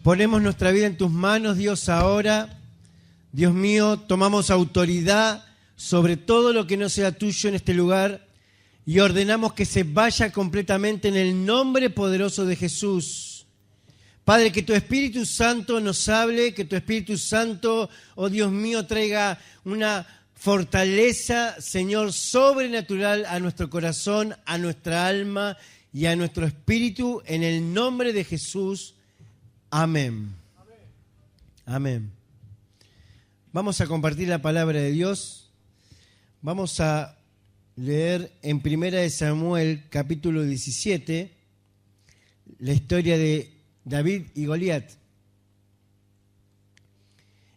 Ponemos nuestra vida en tus manos, Dios, ahora. Dios mío, tomamos autoridad sobre todo lo que no sea tuyo en este lugar y ordenamos que se vaya completamente en el nombre poderoso de Jesús. Padre, que tu Espíritu Santo nos hable, que tu Espíritu Santo, oh Dios mío, traiga una fortaleza, Señor, sobrenatural a nuestro corazón, a nuestra alma y a nuestro espíritu, en el nombre de Jesús. Amén. Amén. Vamos a compartir la palabra de Dios. Vamos a leer en 1 Samuel, capítulo 17, la historia de David y Goliat.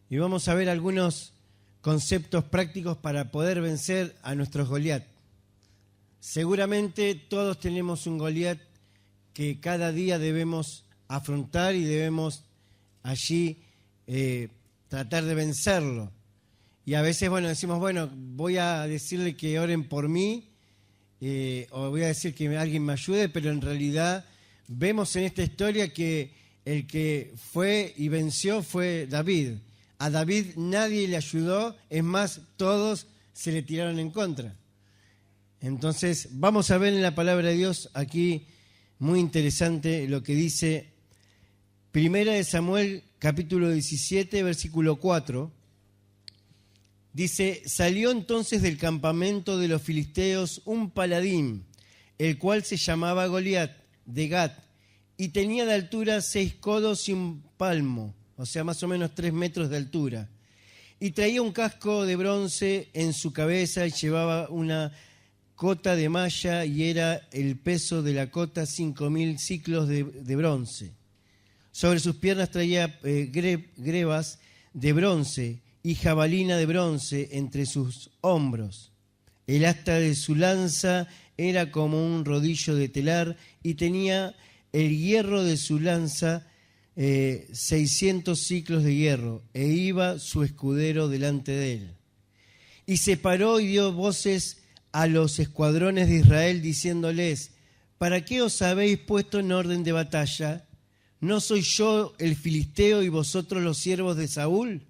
Y vamos a ver algunos conceptos prácticos para poder vencer a nuestros Goliat. Seguramente todos tenemos un Goliat que cada día debemos afrontar y debemos allí tratar de vencerlo. Y a veces, decimos, voy a decirle que oren por mí, o voy a decir que alguien me ayude, pero en realidad vemos en esta historia que el que fue y venció fue David. A David nadie le ayudó, es más, todos se le tiraron en contra. Entonces, vamos a ver en la palabra de Dios aquí, muy interesante lo que dice 1 Samuel, capítulo 17, versículo 4. Dice: salió entonces del campamento de los filisteos un paladín, el cual se llamaba Goliat, de Gat, y tenía de altura 6 codos y un palmo, o sea, más o menos 3 metros de altura. Y traía un casco de bronce en su cabeza y llevaba una cota de malla, y era el peso de la cota 5.000 siclos de bronce. Sobre sus piernas traía grebas de bronce y jabalina de bronce entre sus hombros. El asta de su lanza era como un rodillo de telar, y tenía el hierro de su lanza 600 siclos de hierro, e iba su escudero delante de él. Y se paró y dio voces a los escuadrones de Israel, diciéndoles: ¿para qué os habéis puesto en orden de batalla? ¿No soy yo el filisteo y vosotros los siervos de Saúl?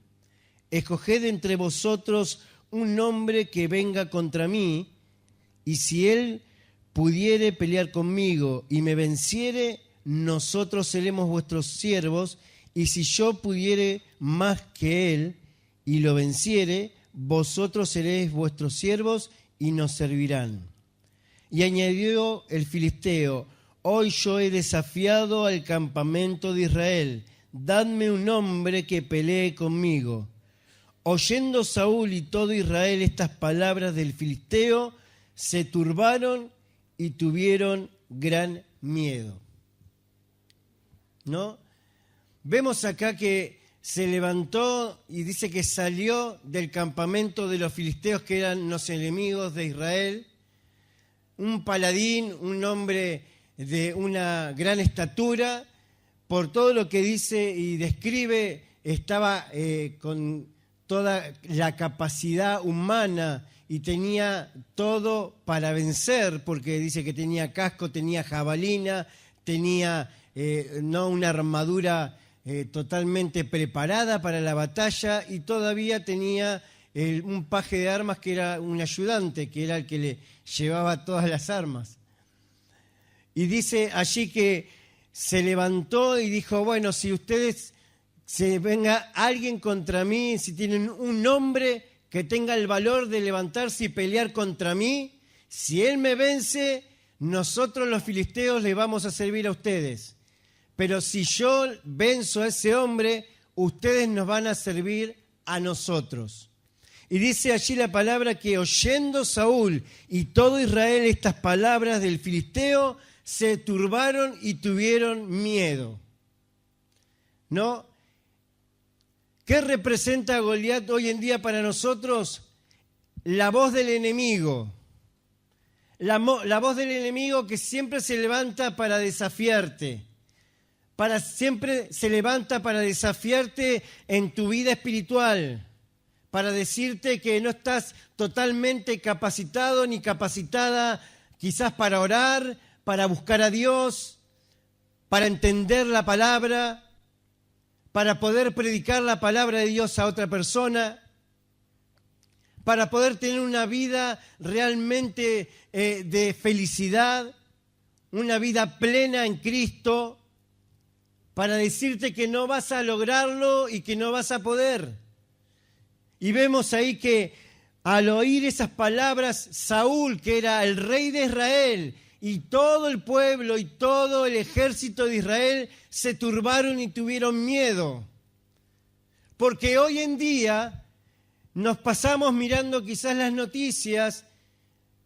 Escoged entre vosotros un hombre que venga contra mí, y si él pudiere pelear conmigo y me venciere, nosotros seremos vuestros siervos, y si yo pudiere más que él y lo venciere, vosotros seréis vuestros siervos y nos servirán. Y añadió el filisteo: hoy yo he desafiado al campamento de Israel, dadme un hombre que pelee conmigo. Oyendo Saúl y todo Israel estas palabras del filisteo, se turbaron y tuvieron gran miedo. ¿No? Vemos acá que se levantó y dice que salió del campamento de los filisteos, que eran los enemigos de Israel, un paladín, un hombre de una gran estatura. Por todo lo que dice y describe, estaba con toda la capacidad humana y tenía todo para vencer, porque dice que tenía casco, tenía jabalina, tenía una armadura totalmente preparada para la batalla, y todavía tenía un paje de armas que era un ayudante, que era el que le llevaba todas las armas. Y dice allí que se levantó y dijo: si ustedes, se venga alguien contra mí, si tienen un hombre que tenga el valor de levantarse y pelear contra mí, si él me vence, nosotros los filisteos le vamos a servir a ustedes. Pero si yo venzo a ese hombre, ustedes nos van a servir a nosotros. Y dice allí la palabra que oyendo Saúl y todo Israel estas palabras del filisteo, se turbaron y tuvieron miedo. ¿No? ¿Qué representa Goliat hoy en día para nosotros? La voz del enemigo. La voz del enemigo que siempre se levanta para desafiarte. Siempre se levanta para desafiarte en tu vida espiritual, para decirte que no estás totalmente capacitado ni capacitada, quizás para orar, para buscar a Dios, para entender la palabra. para poder predicar la palabra de Dios a otra persona, para poder tener una vida realmente de felicidad, una vida plena en Cristo, para decirte que no vas a lograrlo y que no vas a poder. Y vemos ahí que al oír esas palabras, Saúl, que era el rey de Israel, y todo el pueblo y todo el ejército de Israel se turbaron y tuvieron miedo. Porque hoy en día nos pasamos mirando quizás las noticias,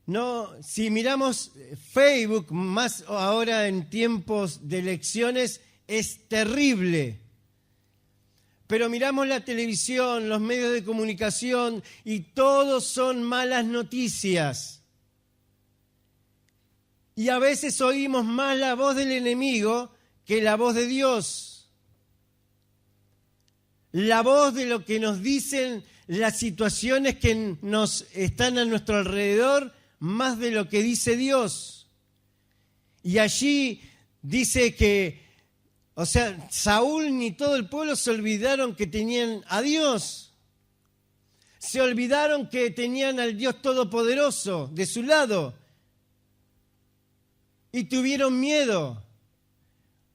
¿no? Si miramos Facebook, más ahora en tiempos de elecciones, es terrible. Pero miramos la televisión, los medios de comunicación y todos son malas noticias. Y a veces oímos más la voz del enemigo que la voz de Dios. La voz de lo que nos dicen las situaciones que nos están a nuestro alrededor, más de lo que dice Dios. Y allí dice que, Saúl ni todo el pueblo se olvidaron que tenían a Dios. Se olvidaron que tenían al Dios Todopoderoso de su lado. Y tuvieron miedo,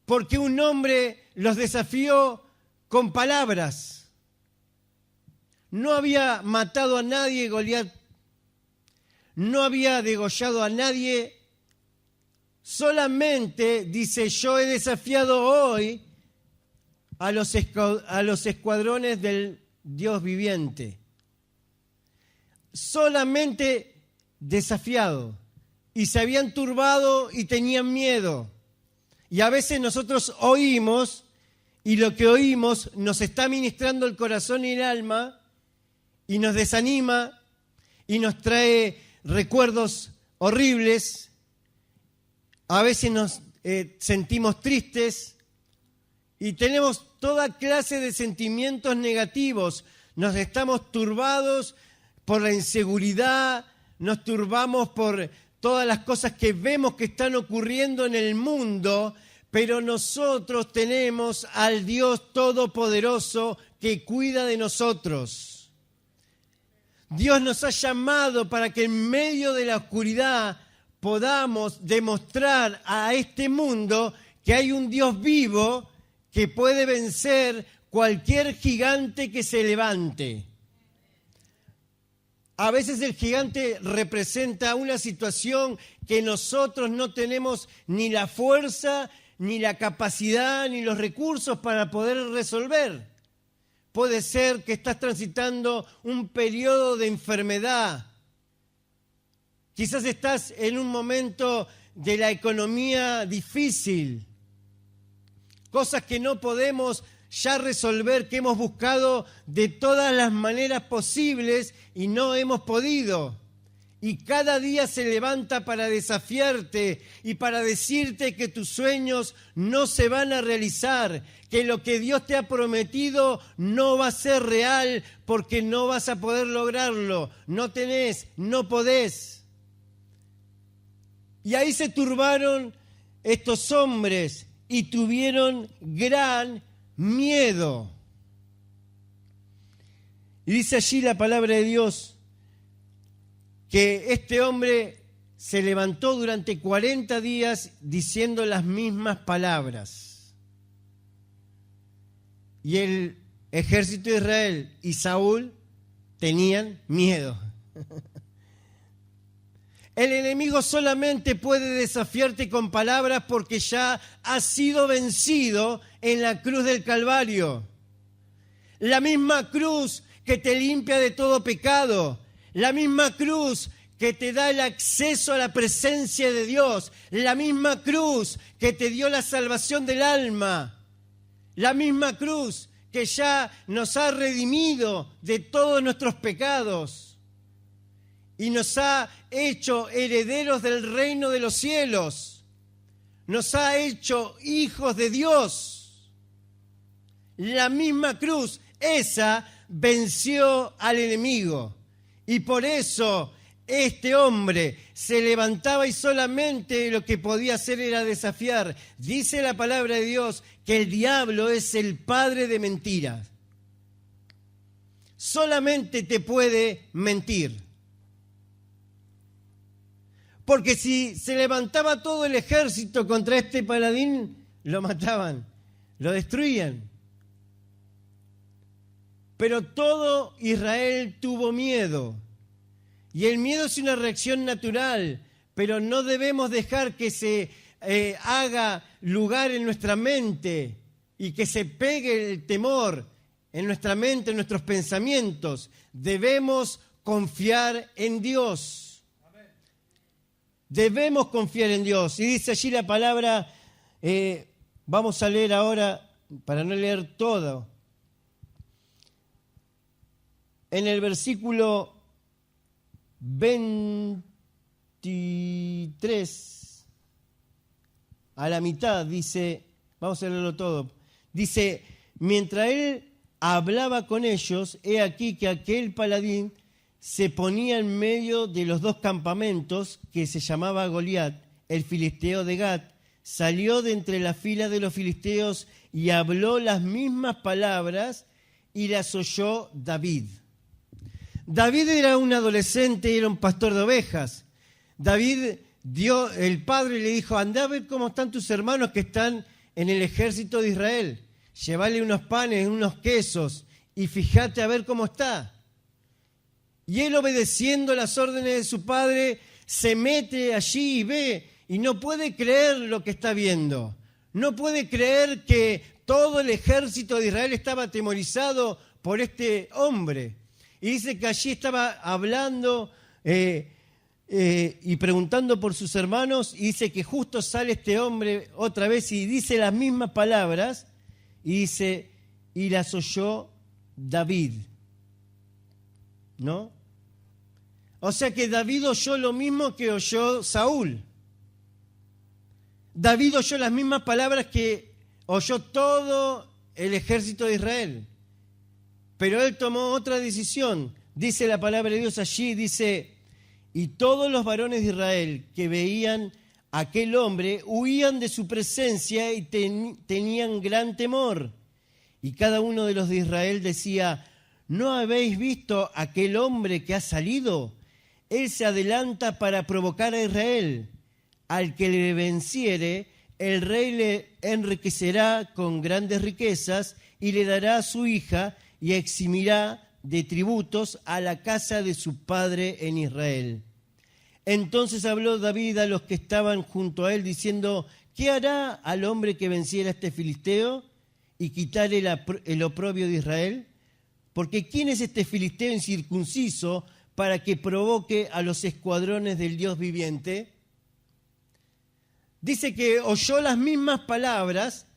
porque un hombre los desafió con palabras. No había matado a nadie Goliat, no había degollado a nadie. Solamente, dice, yo he desafiado hoy a los escuadrones del Dios viviente. Solamente desafiado. Y se habían turbado y tenían miedo. Y a veces nosotros oímos, y lo que oímos nos está ministrando el corazón y el alma, y nos desanima, y nos trae recuerdos horribles. A veces nos sentimos tristes y tenemos toda clase de sentimientos negativos. Nos estamos turbados por la inseguridad, nos turbamos por todas las cosas que vemos que están ocurriendo en el mundo, pero nosotros tenemos al Dios Todopoderoso que cuida de nosotros. Dios nos ha llamado para que en medio de la oscuridad podamos demostrar a este mundo que hay un Dios vivo que puede vencer cualquier gigante que se levante. A veces el gigante representa una situación que nosotros no tenemos ni la fuerza, ni la capacidad, ni los recursos para poder resolver. Puede ser que estás transitando un periodo de enfermedad. Quizás estás en un momento de la economía difícil. Cosas que no podemos ya resolver, que hemos buscado de todas las maneras posibles y no hemos podido. Y cada día se levanta para desafiarte y para decirte que tus sueños no se van a realizar, que lo que Dios te ha prometido no va a ser real porque no vas a poder lograrlo. No tenés, no podés. Y ahí se turbaron estos hombres y tuvieron gran miedo. Y dice allí la palabra de Dios que este hombre se levantó durante 40 días diciendo las mismas palabras. Y el ejército de Israel y Saúl tenían miedo. El enemigo solamente puede desafiarte con palabras porque ya ha sido vencido en la cruz del Calvario. La misma cruz que te limpia de todo pecado. La misma cruz que te da el acceso a la presencia de Dios. La misma cruz que te dio la salvación del alma. La misma cruz que ya nos ha redimido de todos nuestros pecados. Y nos ha hecho herederos del reino de los cielos. Nos ha hecho hijos de Dios. La misma cruz, esa venció al enemigo. Y por eso este hombre se levantaba y solamente lo que podía hacer era desafiar. Dice la palabra de Dios que el diablo es el padre de mentiras. Solamente te puede mentir. Porque si se levantaba todo el ejército contra este paladín, lo mataban, lo destruían. Pero todo Israel tuvo miedo. Y el miedo es una reacción natural, pero no debemos dejar que se haga lugar en nuestra mente y que se pegue el temor en nuestra mente, en nuestros pensamientos. Debemos confiar en Dios. Debemos confiar en Dios. Y dice allí la palabra, vamos a leer ahora, para no leer todo. En el versículo 23, a la mitad, dice, vamos a leerlo todo, dice, mientras él hablaba con ellos, he aquí que aquel paladín se ponía en medio de los dos campamentos, que se llamaba Goliat, el filisteo de Gat, salió de entre la fila de los filisteos y habló las mismas palabras y las oyó David. David era un adolescente, era un pastor de ovejas. David, el padre le dijo, anda a ver cómo están tus hermanos que están en el ejército de Israel. Llévale unos panes, unos quesos y fíjate a ver cómo está. Y él, obedeciendo las órdenes de su padre, se mete allí y ve y no puede creer lo que está viendo. No puede creer que todo el ejército de Israel estaba atemorizado por este hombre. Y dice que allí estaba hablando y preguntando por sus hermanos, y dice que justo sale este hombre otra vez y dice las mismas palabras, y dice, y las oyó David. ¿No? O sea que David oyó lo mismo que oyó Saúl. David oyó las mismas palabras que oyó todo el ejército de Israel. Pero él tomó otra decisión. Dice la palabra de Dios allí, dice, y todos los varones de Israel que veían a aquel hombre huían de su presencia y tenían gran temor. Y cada uno de los de Israel decía, ¿no habéis visto aquel hombre que ha salido? Él se adelanta para provocar a Israel. Al que le venciere, el rey le enriquecerá con grandes riquezas y le dará a su hija y eximirá de tributos a la casa de su padre en Israel. Entonces habló David a los que estaban junto a él, diciendo, ¿qué hará al hombre que venciera a este filisteo y quitare el oprobio de Israel? Porque ¿quién es este filisteo incircunciso para que provoque a los escuadrones del Dios viviente? Dice que oyó las mismas palabras,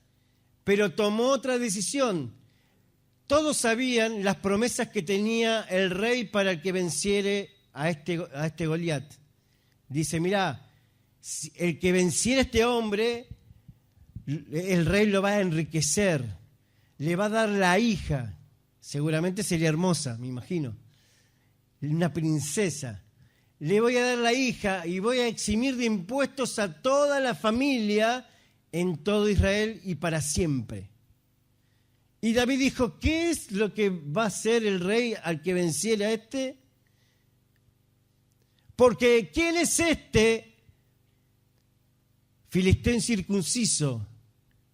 pero tomó otra decisión. Todos sabían las promesas que tenía el rey para el que venciere a este Goliat. Dice, mirá, el que venciera a este hombre, el rey lo va a enriquecer, le va a dar la hija, seguramente sería hermosa, me imagino, una princesa. Le voy a dar la hija y voy a eximir de impuestos a toda la familia en todo Israel y para siempre. Y David dijo, ¿qué es lo que va a hacer el rey al que venciera a este? Porque ¿quién es este filisteo incircunciso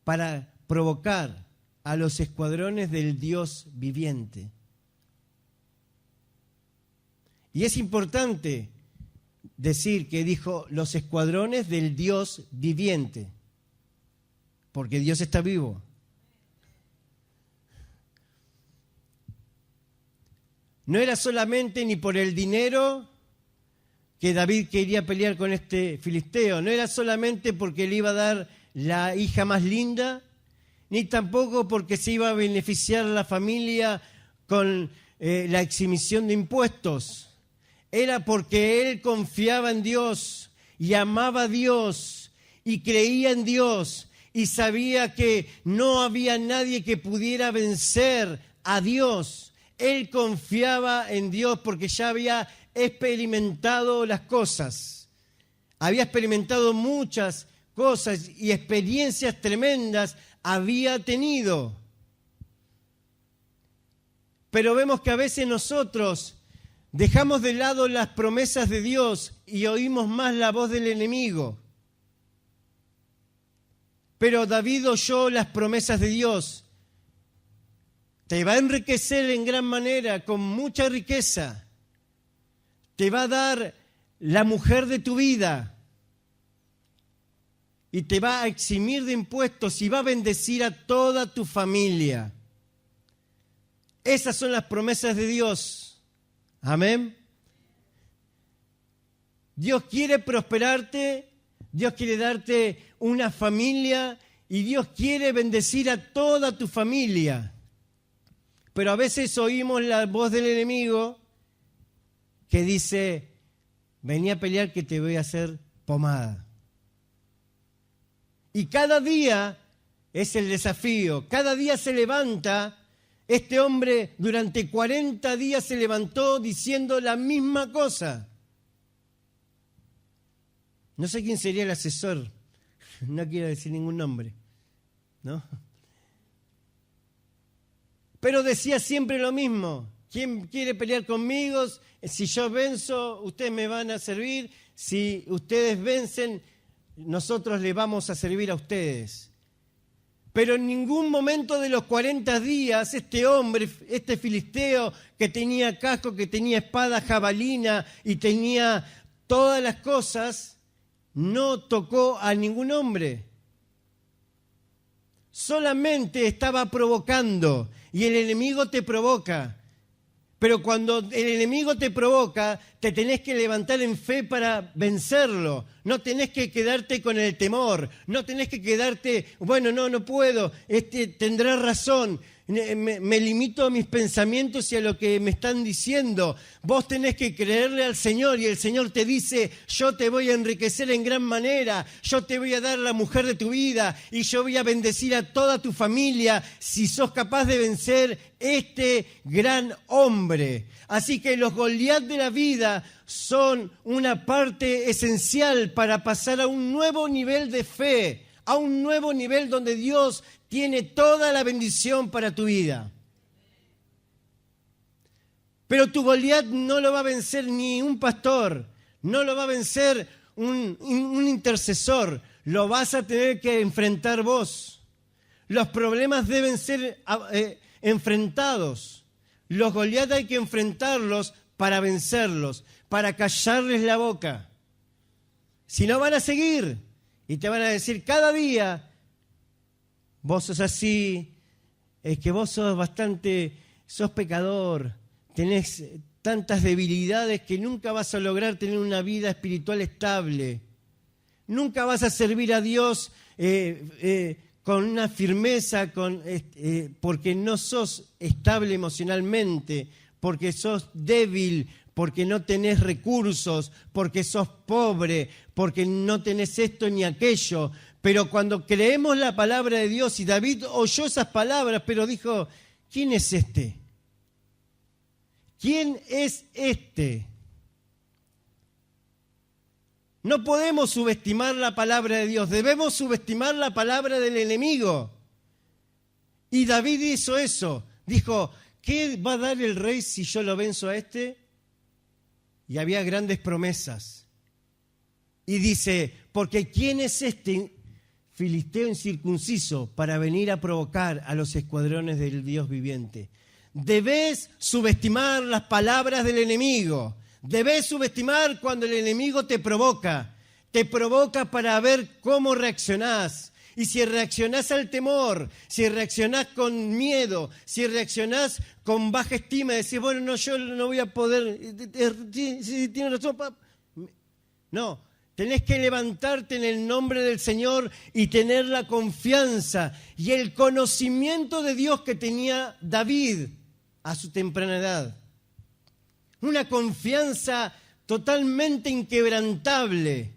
para provocar a los escuadrones del Dios viviente? Y es importante decir que dijo los escuadrones del Dios viviente, porque Dios está vivo. No era solamente ni por el dinero que David quería pelear con este filisteo, no era solamente porque le iba a dar la hija más linda, ni tampoco porque se iba a beneficiar la familia con la exhibición de impuestos. Era porque él confiaba en Dios y amaba a Dios y creía en Dios y sabía que no había nadie que pudiera vencer a Dios. Él confiaba en Dios porque ya había experimentado las cosas. Había experimentado muchas cosas y experiencias tremendas había tenido. Pero vemos que a veces nosotros dejamos de lado las promesas de Dios y oímos más la voz del enemigo. Pero David oyó las promesas de Dios. Te va a enriquecer en gran manera, con mucha riqueza. Te va a dar la mujer de tu vida. Y te va a eximir de impuestos y va a bendecir a toda tu familia. Esas son las promesas de Dios. Amén. Dios quiere prosperarte, Dios quiere darte una familia y Dios quiere bendecir a toda tu familia. Pero a veces oímos la voz del enemigo que dice, vení a pelear que te voy a hacer pomada. Y cada día es el desafío, cada día se levanta. Este hombre durante 40 días se levantó diciendo la misma cosa. No sé quién sería el asesor, no quiero decir ningún nombre, ¿no? Pero decía siempre lo mismo. ¿Quién quiere pelear conmigo? Si yo venzo, ustedes me van a servir. Si ustedes vencen, nosotros les vamos a servir a ustedes. Pero en ningún momento de los 40 días, este hombre, este filisteo que tenía casco, que tenía espada jabalina y tenía todas las cosas, no tocó a ningún hombre. Solamente estaba provocando y el enemigo te provoca. Pero cuando el enemigo te provoca, te tenés que levantar en fe para vencerlo. No tenés que quedarte con el temor. No tenés que quedarte, bueno, no puedo, tendrá razón. Me limito a mis pensamientos y a lo que me están diciendo. Vos tenés que creerle al Señor y el Señor te dice, yo te voy a enriquecer en gran manera, yo te voy a dar la mujer de tu vida y yo voy a bendecir a toda tu familia si sos capaz de vencer este gran hombre. Así que los Goliat de la vida son una parte esencial para pasar a un nuevo nivel de fe, a un nuevo nivel donde Dios tiene toda la bendición para tu vida. Pero tu Goliat no lo va a vencer ni un pastor, no lo va a vencer un intercesor, lo vas a tener que enfrentar vos. Los problemas deben ser enfrentados. Los Goliat hay que enfrentarlos para vencerlos, para callarles la boca. Si no van a seguir y te van a decir cada día, vos sos así, es que vos sos pecador, tenés tantas debilidades que nunca vas a lograr tener una vida espiritual estable. Nunca vas a servir a Dios con una firmeza, porque no sos estable emocionalmente, porque sos débil, porque no tenés recursos, porque sos pobre, porque no tenés esto ni aquello. Pero cuando creemos la palabra de Dios, y David oyó esas palabras, pero dijo, ¿quién es este? ¿Quién es este? No podemos subestimar la palabra de Dios, debemos subestimar la palabra del enemigo. Y David hizo eso, dijo, ¿qué va a dar el rey si yo lo venzo a este? Y había grandes promesas. Y dice, porque ¿quién es este filisteo incircunciso para venir a provocar a los escuadrones del Dios viviente? Debes subestimar las palabras del enemigo. Debes subestimar cuando el enemigo te provoca para ver cómo reaccionás. Y si reaccionás al temor, si reaccionás con miedo, si reaccionás con baja estima, decís, bueno, no, yo no voy a poder, sí, tiene razón. No, tenés que levantarte en el nombre del Señor y tener la confianza y el conocimiento de Dios que tenía David a su temprana edad. Una confianza totalmente inquebrantable,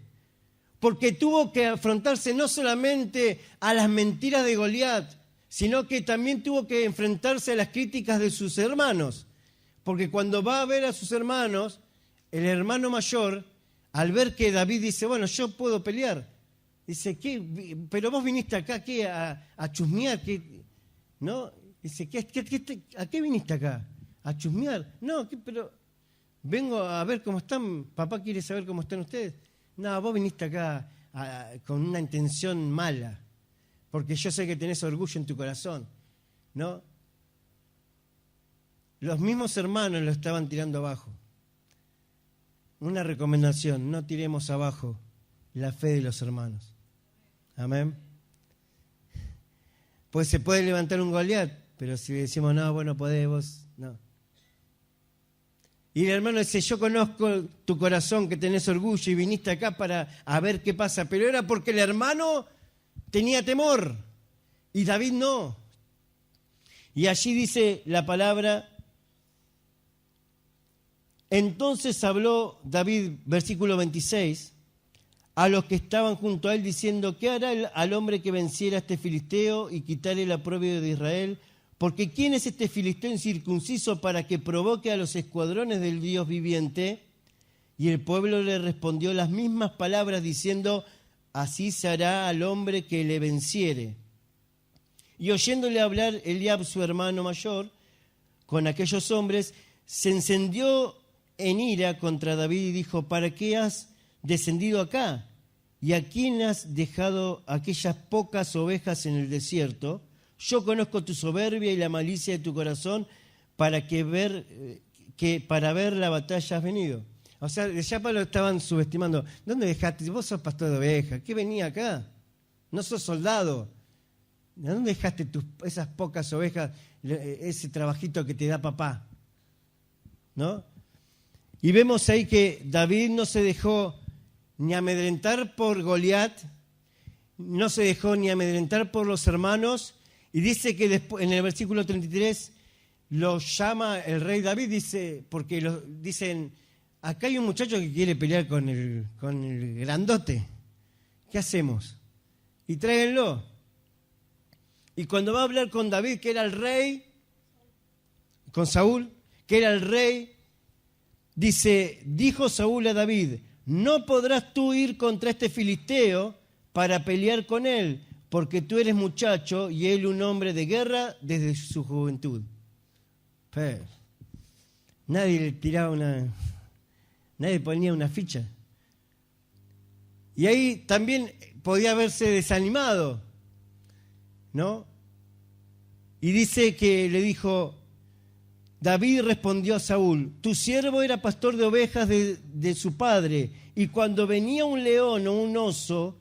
porque tuvo que afrontarse no solamente a las mentiras de Goliat, sino que también tuvo que enfrentarse a las críticas de sus hermanos, porque cuando va a ver a sus hermanos, el hermano mayor, al ver que David dice, bueno, yo puedo pelear, dice, ¿qué? Pero vos viniste acá, ¿qué? A chusmear, ¿qué? ¿No? Dice, ¿a qué viniste acá? ¿A chusmear? No, pero vengo a ver cómo están, papá quiere saber cómo están ustedes. No, vos viniste acá con una intención mala, porque yo sé que tenés orgullo en tu corazón, ¿no? Los mismos hermanos lo estaban tirando abajo. Una recomendación, no tiremos abajo la fe de los hermanos. Amén. Pues se puede levantar un Goliat, pero si decimos, no, vos no podés, vos no. Y el hermano dice, yo conozco tu corazón, que tenés orgullo y viniste acá para a ver qué pasa. Pero era porque el hermano tenía temor y David no. Y allí dice la palabra, entonces habló David, versículo 26, a los que estaban junto a él diciendo, ¿qué hará al hombre que venciera a este filisteo y quitare el oprobio de Israel? Porque ¿quién es este filisteo incircunciso para que provoque a los escuadrones del Dios viviente? Y el pueblo le respondió las mismas palabras diciendo, así se hará al hombre que le venciere. Y oyéndole hablar Eliab, su hermano mayor, con aquellos hombres, se encendió en ira contra David y dijo, ¿para qué has descendido acá? ¿Y a quién has dejado aquellas pocas ovejas en el desierto? Yo conozco tu soberbia y la malicia de tu corazón para ver la batalla has venido. O sea, ya lo estaban subestimando. ¿Dónde dejaste? Vos sos pastor de ovejas. ¿Qué venía acá? No sos soldado. ¿De dónde dejaste esas pocas ovejas, ese trabajito que te da papá? ¿No? Y vemos ahí que David no se dejó ni amedrentar por Goliat, no se dejó ni amedrentar por los hermanos, y dice que después, en el versículo 33 lo llama el rey David, dice, porque dicen, acá hay un muchacho que quiere pelear con el grandote, ¿qué hacemos? Y tráiganlo. Y cuando va a hablar con David, que era el rey, con Saúl, que era el rey, dice, dijo Saúl a David, no podrás tú ir contra este filisteo para pelear con él, porque tú eres muchacho y él un hombre de guerra desde su juventud. Pero nadie le tiraba nadie ponía una ficha. Y ahí también podía haberse desanimado, ¿no? Y dice que le dijo, David respondió a Saúl, tu siervo era pastor de ovejas de su padre, y cuando venía un león o un oso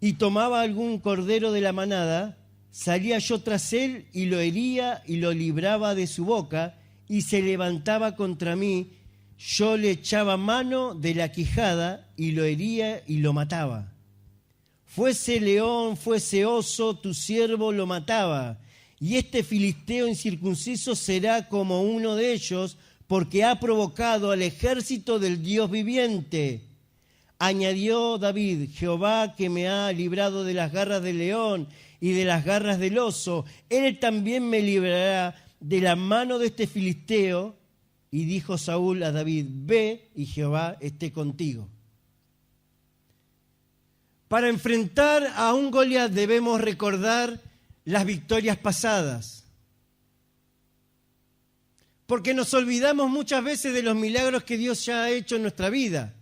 y tomaba algún cordero de la manada, salía yo tras él y lo hería y lo libraba de su boca, y se levantaba contra mí, yo le echaba mano de la quijada y lo hería y lo mataba. Fuese león, fuese oso, tu siervo lo mataba. Y este filisteo incircunciso será como uno de ellos, porque ha provocado al ejército del Dios viviente. Añadió David, Jehová que me ha librado de las garras del león y de las garras del oso, él también me librará de la mano de este filisteo. Y dijo Saúl a David, ve y Jehová esté contigo. Para enfrentar a un Goliat debemos recordar las victorias pasadas. Porque nos olvidamos muchas veces de los milagros que Dios ya ha hecho en nuestra vida.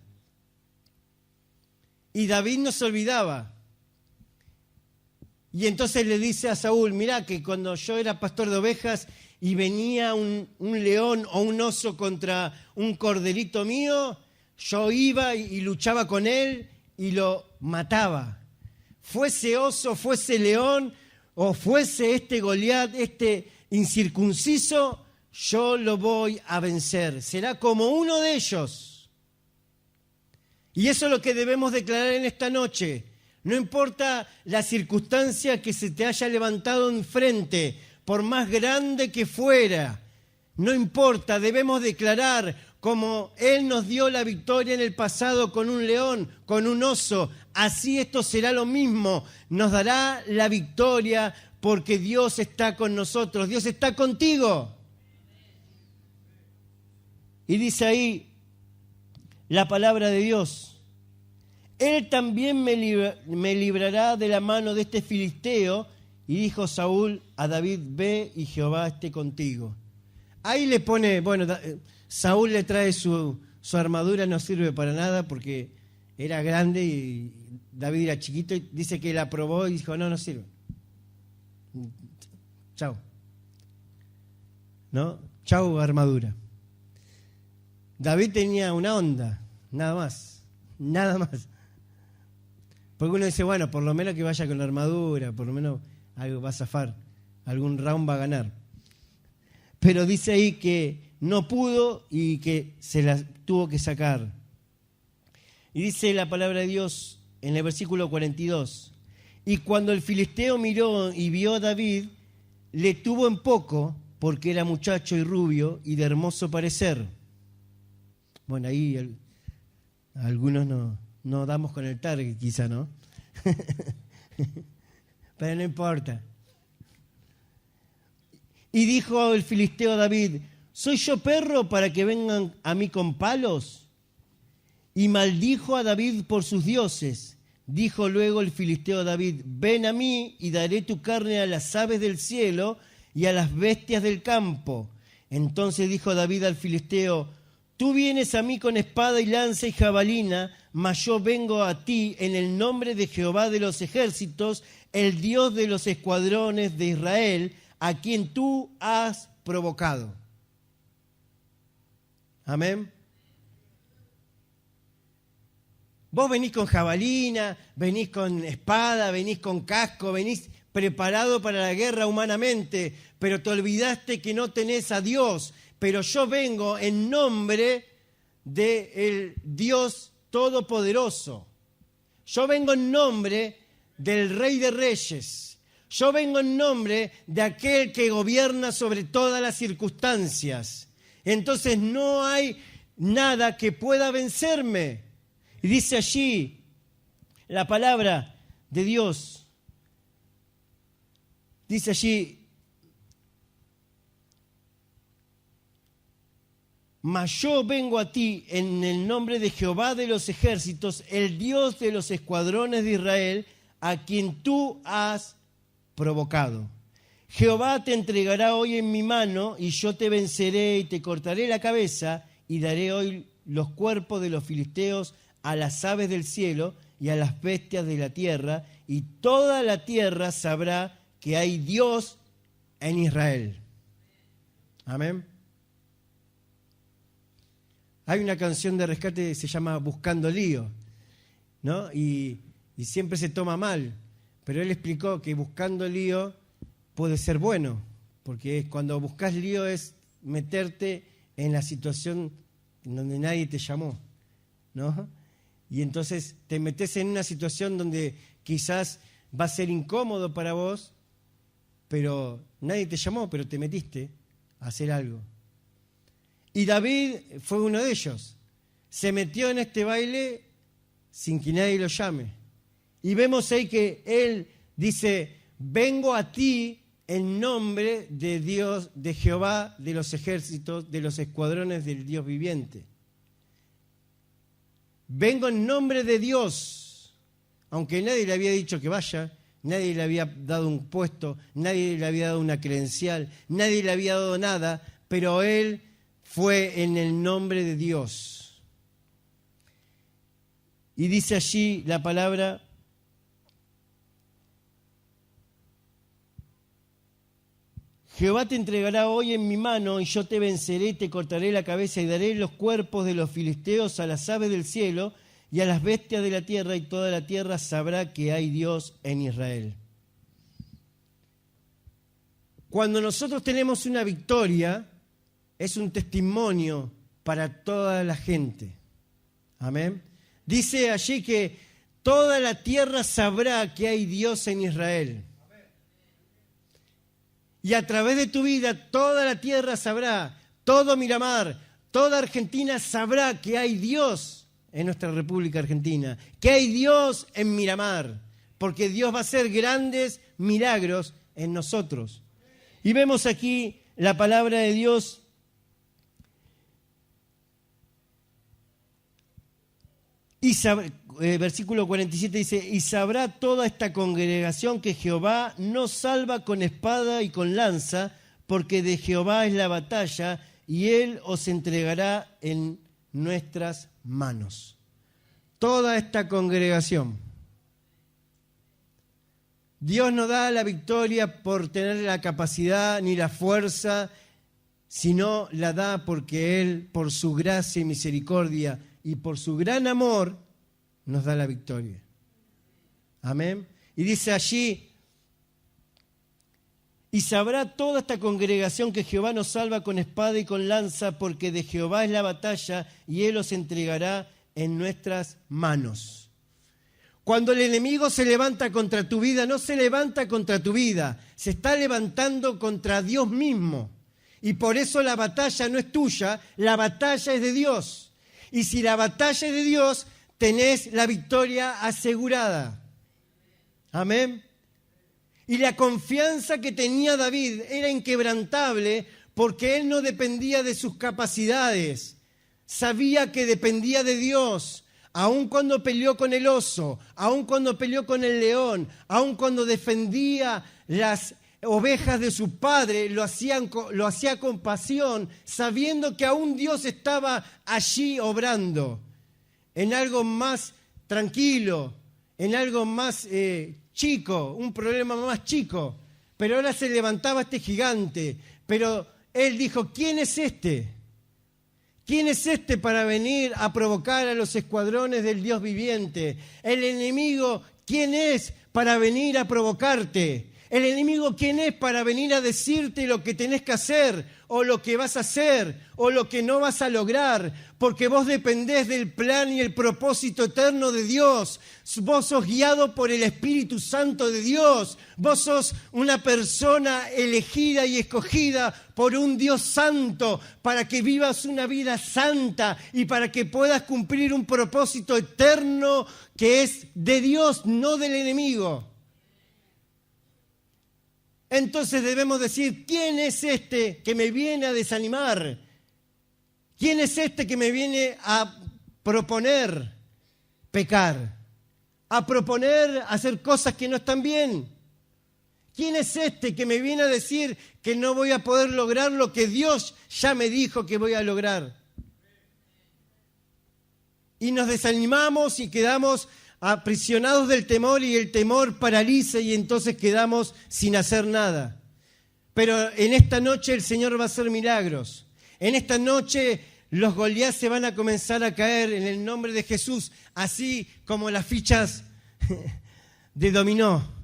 Y David no se olvidaba. Y entonces le dice a Saúl, mirá que cuando yo era pastor de ovejas y venía un león o un oso contra un corderito mío, yo iba y luchaba con él y lo mataba. Fuese oso, fuese león o fuese este Goliat, este incircunciso, yo lo voy a vencer. Será como uno de ellos. Y eso es lo que debemos declarar en esta noche. No importa la circunstancia que se te haya levantado enfrente, por más grande que fuera, no importa, debemos declarar como Él nos dio la victoria en el pasado con un león, con un oso, así esto será lo mismo, nos dará la victoria porque Dios está con nosotros, Dios está contigo. Y dice ahí la palabra de Dios: Él también me librará de la mano de este filisteo. Y dijo Saúl a David: ve y Jehová esté contigo. Ahí le pone, bueno, Saúl le trae su armadura, no sirve para nada porque era grande y David era chiquito, y dice que la probó y dijo: no sirve. Chau. ¿No? Chau, armadura. David tenía una onda, nada más. Porque uno dice, bueno, por lo menos que vaya con la armadura, por lo menos algo va a zafar, algún round va a ganar. Pero dice ahí que no pudo y que se la tuvo que sacar. Y dice la palabra de Dios en el versículo 42: y cuando el filisteo miró y vio a David, le tuvo en poco, porque era muchacho y rubio y de hermoso parecer. Bueno, ahí algunos no damos con el target, quizá, ¿no? Pero no importa. Y dijo el filisteo a David: ¿soy yo perro para que vengan a mí con palos? Y maldijo a David por sus dioses. Dijo luego el filisteo a David: ven a mí y daré tu carne a las aves del cielo y a las bestias del campo. Entonces dijo David al filisteo: tú vienes a mí con espada y lanza y jabalina, mas yo vengo a ti en el nombre de Jehová de los ejércitos, el Dios de los escuadrones de Israel, a quien tú has provocado. Amén. Vos venís con jabalina, venís con espada, venís con casco, venís preparado para la guerra humanamente, pero te olvidaste que no tenés a Dios. Pero yo vengo en nombre del Dios Todopoderoso. Yo vengo en nombre del Rey de Reyes. Yo vengo en nombre de aquel que gobierna sobre todas las circunstancias. Entonces no hay nada que pueda vencerme. Y dice allí la palabra de Dios. Dice allí: mas yo vengo a ti en el nombre de Jehová de los ejércitos, el Dios de los escuadrones de Israel, a quien tú has provocado. Jehová te entregará hoy en mi mano, y yo te venceré y te cortaré la cabeza, y daré hoy los cuerpos de los filisteos a las aves del cielo y a las bestias de la tierra, y toda la tierra sabrá que hay Dios en Israel. Amén. Hay una canción de rescate que se llama Buscando Lío, ¿no? Y siempre se toma mal, pero él explicó que buscando lío puede ser bueno, porque cuando buscas lío es meterte en la situación en donde nadie te llamó, ¿no? Y entonces te metes en una situación donde quizás va a ser incómodo para vos, pero nadie te llamó, pero te metiste a hacer algo. Y David fue uno de ellos. Se metió en este baile sin que nadie lo llame. Y vemos ahí que él dice: vengo a ti en nombre de Dios, de Jehová, de los ejércitos, de los escuadrones del Dios viviente. Vengo en nombre de Dios, aunque nadie le había dicho que vaya, nadie le había dado un puesto, nadie le había dado una credencial, nadie le había dado nada, pero él fue en el nombre de Dios. Y dice allí la palabra: Jehová te entregará hoy en mi mano, y yo te venceré y te cortaré la cabeza, y daré los cuerpos de los filisteos a las aves del cielo y a las bestias de la tierra, y toda la tierra sabrá que hay Dios en Israel. Cuando nosotros tenemos una victoria, es un testimonio para toda la gente. Amén. Dice allí que toda la tierra sabrá que hay Dios en Israel. Y a través de tu vida toda la tierra sabrá, todo Miramar, toda Argentina sabrá que hay Dios en nuestra República Argentina, que hay Dios en Miramar, porque Dios va a hacer grandes milagros en nosotros. Y vemos aquí la palabra de Dios Versículo 47 dice, y sabrá toda esta congregación que Jehová no salva con espada y con lanza, porque de Jehová es la batalla, y él os entregará en nuestras manos. Toda esta congregación. Dios no da la victoria por tener la capacidad ni la fuerza, sino la da porque Él, por su gracia y misericordia y por su gran amor, nos da la victoria. Amén. Y dice allí, y sabrá toda esta congregación que Jehová nos salva con espada y con lanza, porque de Jehová es la batalla y Él os entregará en nuestras manos. Cuando el enemigo se levanta contra tu vida, no se levanta contra tu vida, se está levantando contra Dios mismo. Y por eso la batalla no es tuya, la batalla es de Dios. Y si la batalla es de Dios, tenés la victoria asegurada. Amén. Y la confianza que tenía David era inquebrantable porque él no dependía de sus capacidades. Sabía que dependía de Dios. Aun cuando peleó con el oso, aun cuando peleó con el león, aun cuando defendía las ovejas de su padre, lo hacía con pasión, sabiendo que aún Dios estaba allí obrando en algo más tranquilo, en algo más chico, un problema más chico. Pero ahora se levantaba este gigante, pero él dijo, ¿quién es este? ¿Quién es este para venir a provocar a los escuadrones del Dios viviente? El enemigo, ¿quién es para venir a provocarte? El enemigo, ¿quién es para venir a decirte lo que tenés que hacer, o lo que vas a hacer, o lo que no vas a lograr? Porque vos dependés del plan y el propósito eterno de Dios. Vos sos guiado por el Espíritu Santo de Dios. Vos sos una persona elegida y escogida por un Dios santo para que vivas una vida santa y para que puedas cumplir un propósito eterno que es de Dios, no del enemigo. Entonces debemos decir, ¿quién es este que me viene a desanimar? ¿Quién es este que me viene a proponer pecar? A proponer hacer cosas que no están bien. ¿Quién es este que me viene a decir que no voy a poder lograr lo que Dios ya me dijo que voy a lograr? Y nos desanimamos y quedamos aprisionados del temor, y el temor paraliza y entonces quedamos sin hacer nada. Pero en esta noche el Señor va a hacer milagros. En esta noche los Goliat se van a comenzar a caer en el nombre de Jesús, así como las fichas de dominó.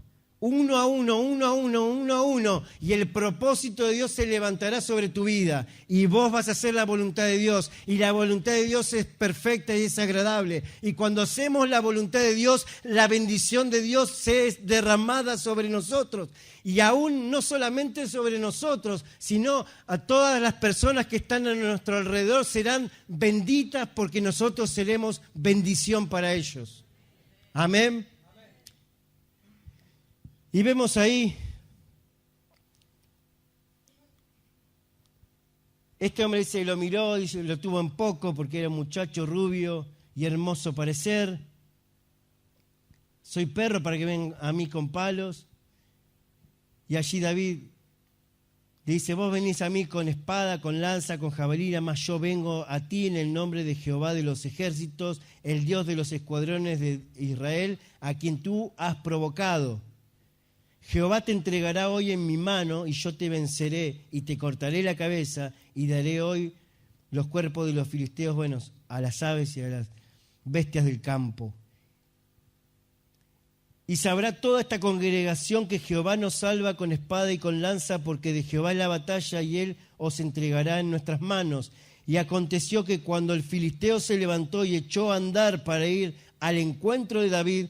Uno a uno, uno a uno, uno a uno. Y el propósito de Dios se levantará sobre tu vida. Y vos vas a hacer la voluntad de Dios. Y la voluntad de Dios es perfecta y es agradable. Y cuando hacemos la voluntad de Dios, la bendición de Dios se es derramada sobre nosotros. Y aún no solamente sobre nosotros, sino a todas las personas que están a nuestro alrededor serán benditas porque nosotros seremos bendición para ellos. Amén. Y vemos ahí, este hombre dice, lo miró, dice, lo tuvo en poco porque era un muchacho rubio y hermoso parecer. Soy perro para que vengan a mí con palos. Y allí David le dice, vos venís a mí con espada, con lanza, con jabalina, mas yo vengo a ti en el nombre de Jehová de los ejércitos, el Dios de los escuadrones de Israel, a quien tú has provocado. Jehová te entregará hoy en mi mano y yo te venceré y te cortaré la cabeza y daré hoy los cuerpos de los filisteos buenos a las aves y a las bestias del campo. Y sabrá toda esta congregación que Jehová nos salva con espada y con lanza, porque de Jehová es la batalla y él os entregará en nuestras manos. Y aconteció que cuando el filisteo se levantó y echó a andar para ir al encuentro de David,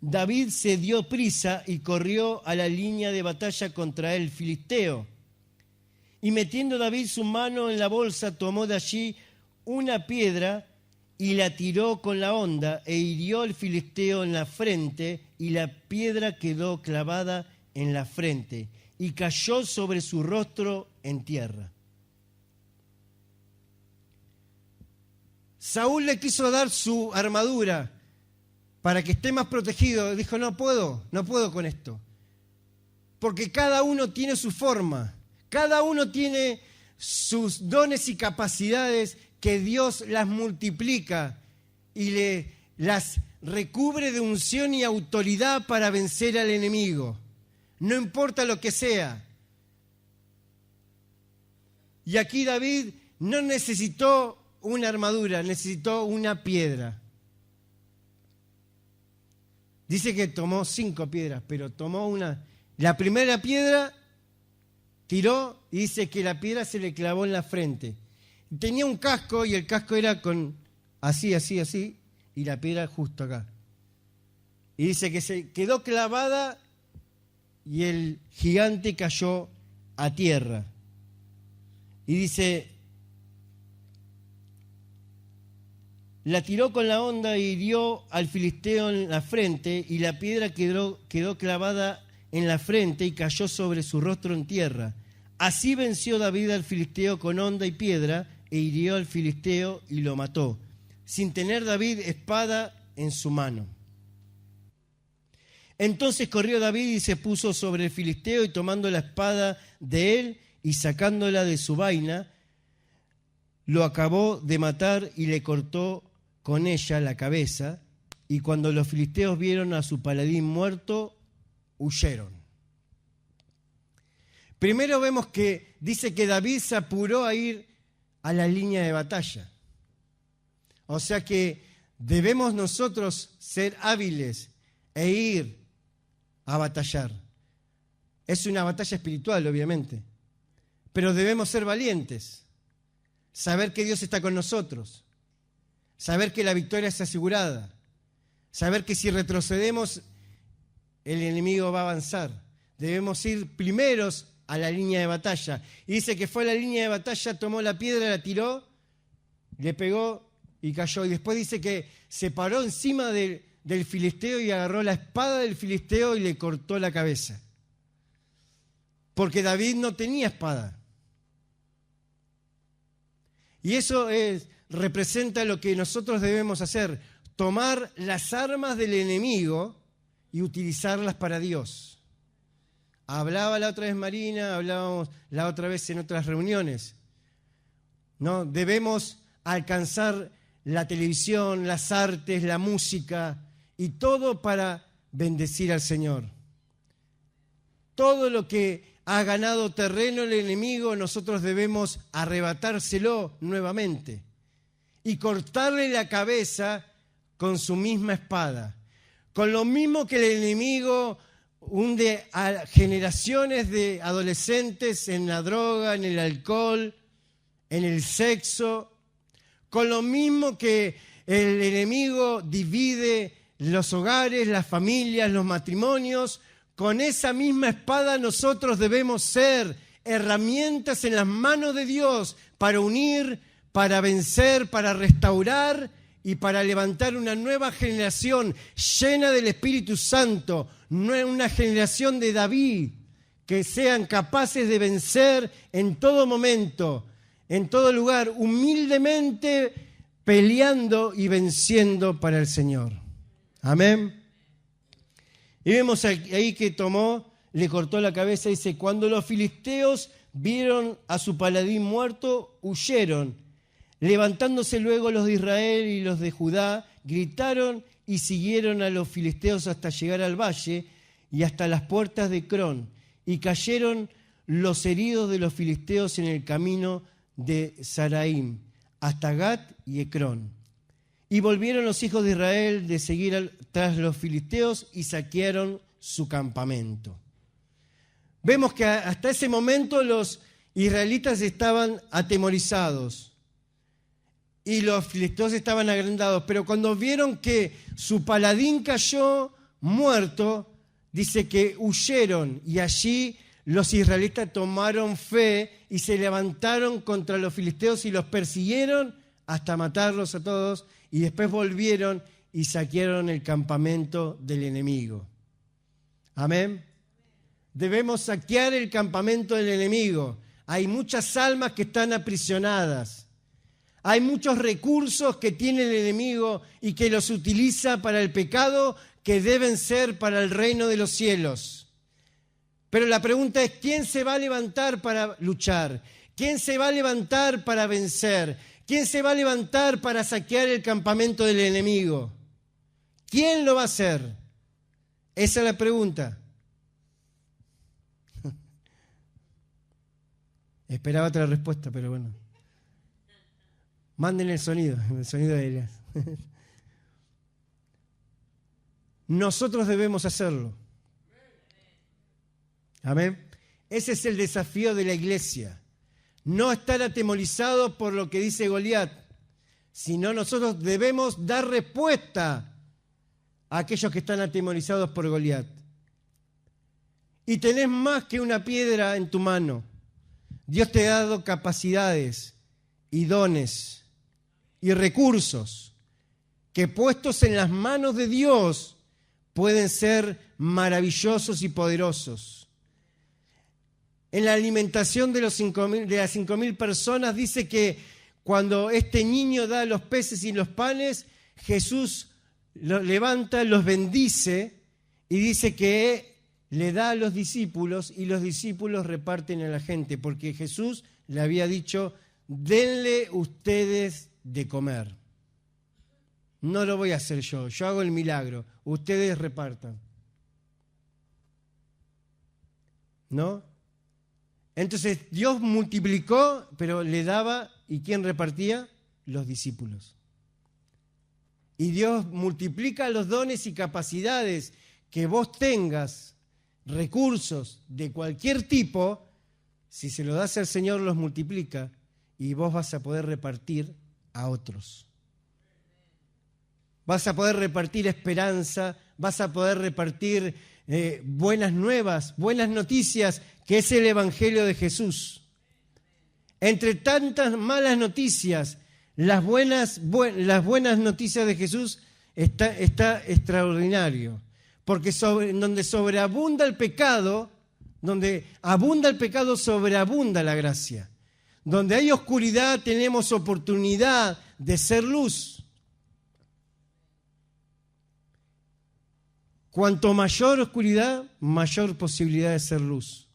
David se dio prisa y corrió a la línea de batalla contra el filisteo. Y metiendo David su mano en la bolsa, tomó de allí una piedra y la tiró con la honda e hirió al filisteo en la frente, y la piedra quedó clavada en la frente y cayó sobre su rostro en tierra. Saúl le quiso dar su armadura para que esté más protegido. Dijo, no puedo con esto. Porque cada uno tiene su forma, cada uno tiene sus dones y capacidades que Dios las multiplica y las recubre de unción y autoridad para vencer al enemigo. No importa lo que sea. Y aquí David no necesitó una armadura, necesitó una piedra. Dice que tomó 5 piedras, pero tomó una. La primera piedra tiró y dice que la piedra se le clavó en la frente. Tenía un casco y el casco era con así, y la piedra justo acá. Y dice que se quedó clavada y el gigante cayó a tierra. Y dice, la tiró con la honda y hirió al filisteo en la frente, y la piedra quedó clavada en la frente y cayó sobre su rostro en tierra. Así venció David al filisteo con honda y piedra, e hirió al filisteo y lo mató, sin tener David espada en su mano. Entonces corrió David y se puso sobre el filisteo, y tomando la espada de él y sacándola de su vaina, lo acabó de matar y le cortó con ella la cabeza. Y cuando los filisteos vieron a su paladín muerto, huyeron. Primero vemos que dice que David se apuró a ir a la línea de batalla. O sea que debemos nosotros ser hábiles e ir a batallar. Es una batalla espiritual, obviamente, pero debemos ser valientes, saber que Dios está con nosotros, saber que la victoria es asegurada, saber que si retrocedemos, el enemigo va a avanzar. Debemos ir primeros a la línea de batalla. Y dice que fue a la línea de batalla, tomó la piedra, la tiró, le pegó y cayó. Y después dice que se paró encima del filisteo y agarró la espada del filisteo y le cortó la cabeza. Porque David no tenía espada. Y eso representa lo que nosotros debemos hacer: tomar las armas del enemigo y utilizarlas para Dios. Hablaba la otra vez Marina, hablábamos la otra vez en otras reuniones, ¿no? Debemos alcanzar la televisión, las artes, la música y todo para bendecir al Señor. Todo lo que ha ganado terreno el enemigo, nosotros debemos arrebatárselo nuevamente y cortarle la cabeza con su misma espada. Con lo mismo que el enemigo hunde a generaciones de adolescentes en la droga, en el alcohol, en el sexo. Con lo mismo que el enemigo divide los hogares, las familias, los matrimonios, con esa misma espada nosotros debemos ser herramientas en las manos de Dios para unir, para vencer, para restaurar y para levantar una nueva generación llena del Espíritu Santo, una generación de David, que sean capaces de vencer en todo momento, en todo lugar, humildemente peleando y venciendo para el Señor. Amén. Y vemos ahí que tomó, le cortó la cabeza, dice, cuando los filisteos vieron a su paladín muerto, huyeron. Levantándose luego los de Israel y los de Judá, gritaron y siguieron a los filisteos hasta llegar al valle y hasta las puertas de Crón. Y cayeron los heridos de los filisteos en el camino de Saraim, hasta Gat y Ecrón. Y volvieron los hijos de Israel de seguir tras los filisteos y saquearon su campamento. Vemos que hasta ese momento los israelitas estaban atemorizados y los filisteos estaban agrandados, pero cuando vieron que su paladín cayó muerto, dice que huyeron, y allí los israelitas tomaron fe y se levantaron contra los filisteos y los persiguieron hasta matarlos a todos, y después volvieron y saquearon el campamento del enemigo. Amén. Debemos saquear el campamento del enemigo. Hay muchas almas que están aprisionadas. Hay muchos recursos que tiene el enemigo y que los utiliza para el pecado que deben ser para el reino de los cielos. Pero la pregunta es, ¿quién se va a levantar para luchar? ¿Quién se va a levantar para vencer? ¿Quién se va a levantar para saquear el campamento del enemigo? ¿Quién lo va a hacer? Esa es la pregunta. Esperaba otra respuesta, pero bueno. Manden el sonido de Elías. Nosotros debemos hacerlo. Amén. Ese es el desafío de la iglesia. No estar atemorizados por lo que dice Goliat, sino nosotros debemos dar respuesta a aquellos que están atemorizados por Goliat. Y tenés más que una piedra en tu mano. Dios te ha dado capacidades y dones y recursos que puestos en las manos de Dios pueden ser maravillosos y poderosos. En la alimentación de las 5.000 personas dice que cuando este niño da los peces y los panes, Jesús los levanta, los bendice y dice que le da a los discípulos y los discípulos reparten a la gente, porque Jesús le había dicho, denle ustedes de comer. No lo voy a hacer yo hago el milagro, ustedes repartan. ¿No? Entonces Dios multiplicó, pero le daba, ¿y quién repartía? Los discípulos. Y Dios multiplica los dones y capacidades que vos tengas, recursos de cualquier tipo, si se lo das al Señor los multiplica y vos vas a poder repartir a otros. Vas a poder repartir esperanza, vas a poder repartir buenas nuevas, buenas noticias, que es el Evangelio de Jesús. Entre tantas malas noticias, las buenas noticias de Jesús está extraordinario. Porque donde sobreabunda el pecado, sobreabunda la gracia. Donde hay oscuridad, tenemos oportunidad de ser luz. Cuanto mayor oscuridad, mayor posibilidad de ser luz.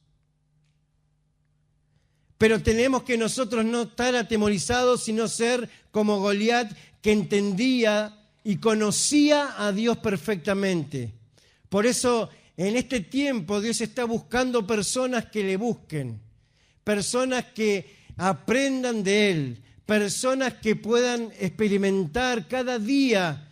Pero tenemos que nosotros no estar atemorizados, sino ser como Goliat, que entendía y conocía a Dios perfectamente. Por eso, en este tiempo, Dios está buscando personas que le busquen, personas que aprendan de Él, personas que puedan experimentar cada día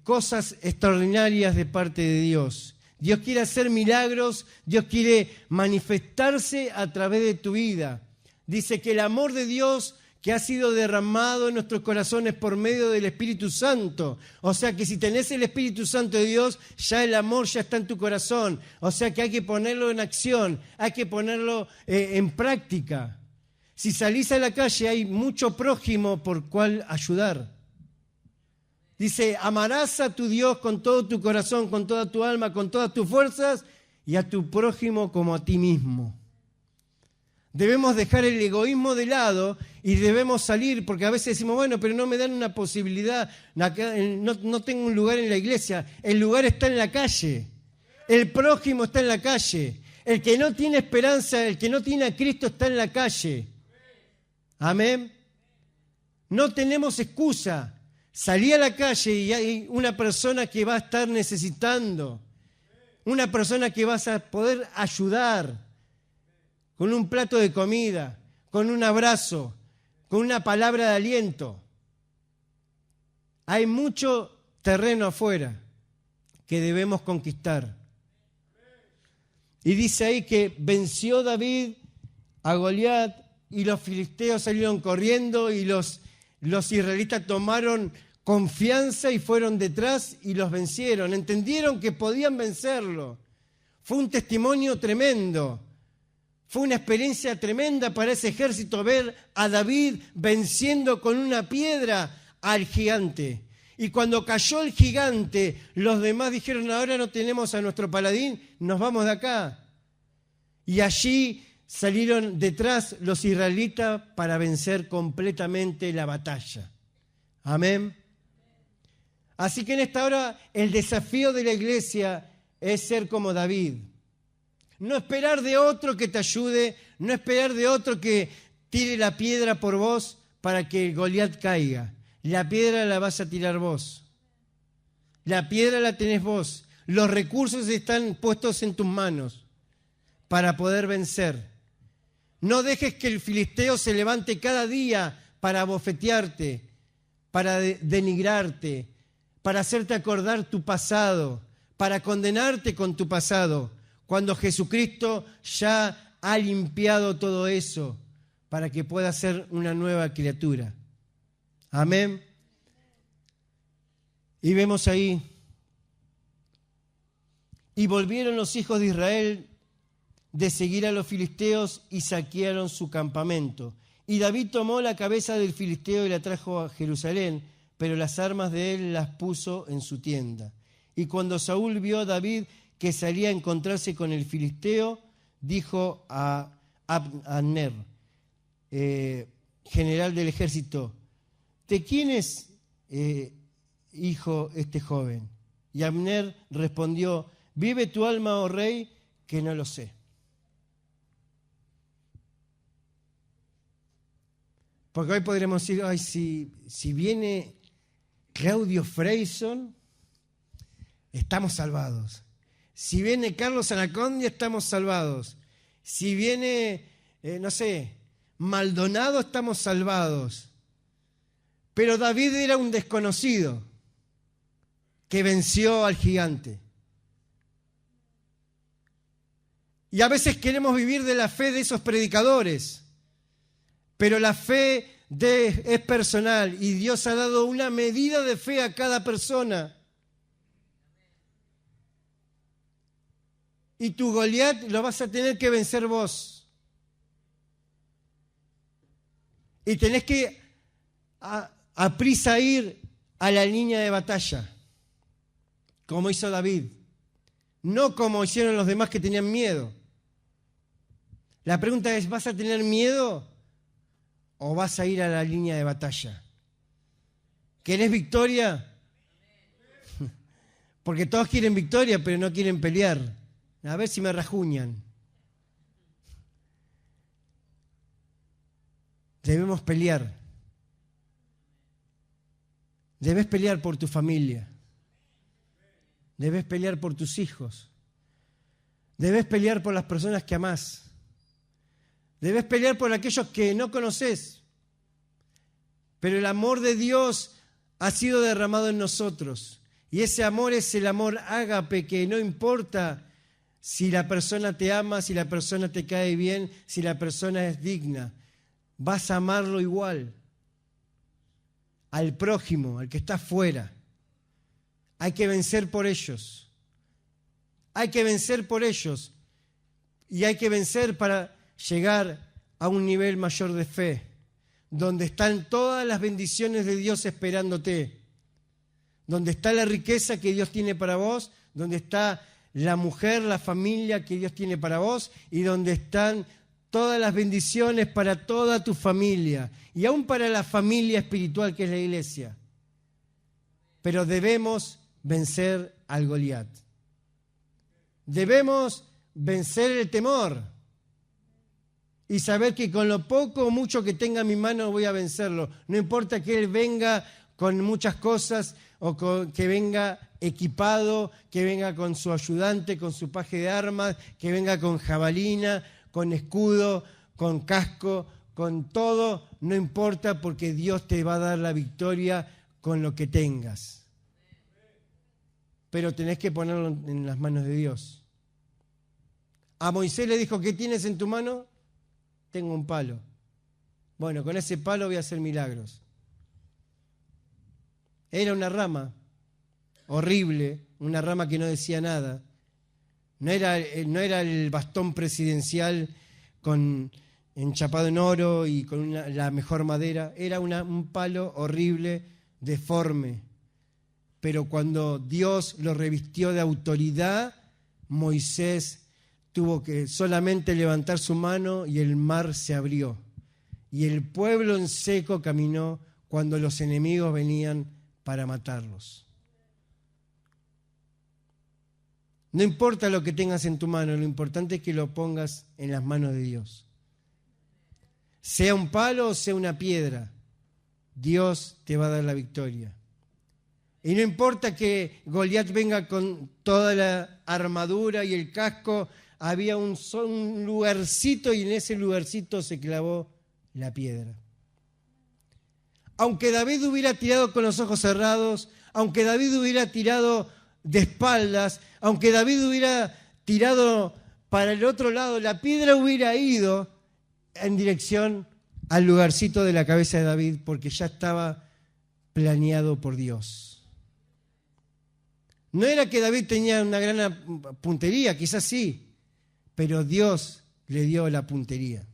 cosas extraordinarias de parte de Dios. Dios quiere hacer milagros, Dios quiere manifestarse a través de tu vida. Dice que el amor de Dios que ha sido derramado en nuestros corazones por medio del Espíritu Santo. O sea que si tenés el Espíritu Santo de Dios, ya el amor ya está en tu corazón. O sea que hay que ponerlo en acción, hay que ponerlo en práctica. Si salís a la calle hay mucho prójimo por cual ayudar. Dice, amarás a tu Dios con todo tu corazón, con toda tu alma, con todas tus fuerzas y a tu prójimo como a ti mismo. Debemos dejar el egoísmo de lado y debemos salir, porque a veces decimos, bueno, pero no me dan una posibilidad, no tengo un lugar en la iglesia. El lugar está en la calle, el prójimo está en la calle, el que no tiene esperanza, el que no tiene a Cristo está en la calle. Amén. No tenemos excusa. Salí a la calle y hay una persona que va a estar necesitando, una persona que vas a poder ayudar con un plato de comida, con un abrazo, con una palabra de aliento. Hay mucho terreno afuera que debemos conquistar. Y dice ahí que venció David a Goliat y los filisteos salieron corriendo y los israelitas tomaron confianza y fueron detrás y los vencieron. Entendieron que podían vencerlo. Fue un testimonio tremendo. Fue una experiencia tremenda para ese ejército ver a David venciendo con una piedra al gigante. Y cuando cayó el gigante, los demás dijeron, ahora no tenemos a nuestro paladín, nos vamos de acá. Y allí salieron detrás los israelitas para vencer completamente la batalla. Amén. Así que en esta hora el desafío de la iglesia es ser como David. No esperar de otro que te ayude, no esperar de otro que tire la piedra por vos para que Goliat caiga. La piedra la vas a tirar vos. La piedra la tenés vos. Los recursos están puestos en tus manos para poder vencer. No dejes que el filisteo se levante cada día para bofetearte, para denigrarte, para hacerte acordar tu pasado, para condenarte con tu pasado, cuando Jesucristo ya ha limpiado todo eso para que puedas ser una nueva criatura. Amén. Y vemos ahí, y volvieron los hijos de Israel de seguir a los filisteos y saquearon su campamento. Y David tomó la cabeza del filisteo y la trajo a Jerusalén, pero las armas de él las puso en su tienda. Y cuando Saúl vio a David que salía a encontrarse con el filisteo, dijo a Abner, general del ejército, ¿de quién es hijo este joven? Y Abner respondió, vive tu alma, oh rey, que no lo sé. Porque hoy podríamos decir, ay, si viene Claudio Freyson, estamos salvados. Si viene Carlos Anacondia, estamos salvados. Si viene, no sé, Maldonado, estamos salvados. Pero David era un desconocido que venció al gigante. Y a veces queremos vivir de la fe de esos predicadores. Pero la fe es personal y Dios ha dado una medida de fe a cada persona. Y tu Goliat lo vas a tener que vencer vos. Y tenés que a prisa ir a la línea de batalla, como hizo David. No como hicieron los demás que tenían miedo. La pregunta es, ¿vas a tener miedo o vas a ir a la línea de batalla? ¿Querés victoria? Porque todos quieren victoria, pero no quieren pelear. A ver si me rajuñan. Debemos pelear. Debes pelear por tu familia. Debes pelear por tus hijos. Debes pelear por las personas que amás. Debes pelear por aquellos que no conoces. Pero el amor de Dios ha sido derramado en nosotros. Y ese amor es el amor ágape, que no importa si la persona te ama, si la persona te cae bien, si la persona es digna. Vas a amarlo igual. Al prójimo, al que está afuera. Hay que vencer por ellos. Hay que vencer por ellos. Y hay que vencer para llegar a un nivel mayor de fe, donde están todas las bendiciones de Dios esperándote, donde está la riqueza que Dios tiene para vos, donde está la mujer, la familia que Dios tiene para vos, y donde están todas las bendiciones para toda tu familia, y aún para la familia espiritual que es la iglesia. Pero debemos vencer al Goliat. Debemos vencer el temor y saber que con lo poco o mucho que tenga en mi mano voy a vencerlo. No importa que él venga con muchas cosas o que venga equipado, que venga con su ayudante, con su paje de armas, que venga con jabalina, con escudo, con casco, con todo. No importa, porque Dios te va a dar la victoria con lo que tengas. Pero tenés que ponerlo en las manos de Dios. A Moisés le dijo, ¿qué tienes en tu mano? Tengo un palo. Bueno, con ese palo voy a hacer milagros. Era una rama horrible, una rama que no decía nada. No era el bastón presidencial enchapado en oro y con la mejor madera. Era un palo horrible, deforme. Pero cuando Dios lo revistió de autoridad, Moisés tuvo que solamente levantar su mano y el mar se abrió. Y el pueblo en seco caminó cuando los enemigos venían para matarlos. No importa lo que tengas en tu mano, lo importante es que lo pongas en las manos de Dios. Sea un palo o sea una piedra, Dios te va a dar la victoria. Y no importa que Goliat venga con toda la armadura y el casco, había un lugarcito y en ese lugarcito se clavó la piedra. Aunque David hubiera tirado con los ojos cerrados, aunque David hubiera tirado de espaldas, aunque David hubiera tirado para el otro lado, la piedra hubiera ido en dirección al lugarcito de la cabeza de David porque ya estaba planeado por Dios. No era que David tenía una gran puntería, quizás sí, pero Dios le dio la puntería.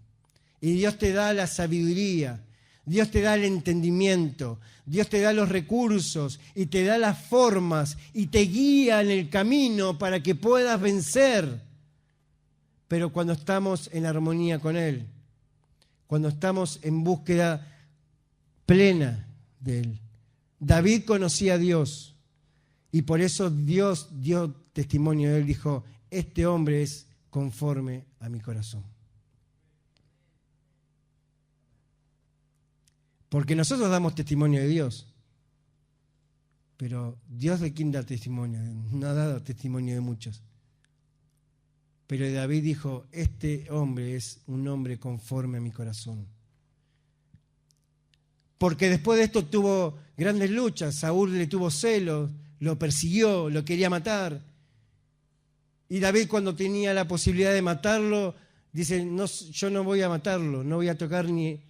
Y Dios te da la sabiduría, Dios te da el entendimiento, Dios te da los recursos y te da las formas y te guía en el camino para que puedas vencer. Pero cuando estamos en armonía con Él, cuando estamos en búsqueda plena de Él. David conocía a Dios y por eso Dios dio testimonio de Él, dijo, este hombre es conforme a mi corazón. Porque nosotros damos testimonio de Dios, pero Dios de quién da testimonio, no ha dado testimonio de muchos. Pero David dijo, este hombre es un hombre conforme a mi corazón. Porque después de esto tuvo grandes luchas, Saúl le tuvo celos, lo persiguió, lo quería matar. Y David cuando tenía la posibilidad de matarlo, dice, no, yo no voy a matarlo, no voy a tocar ni...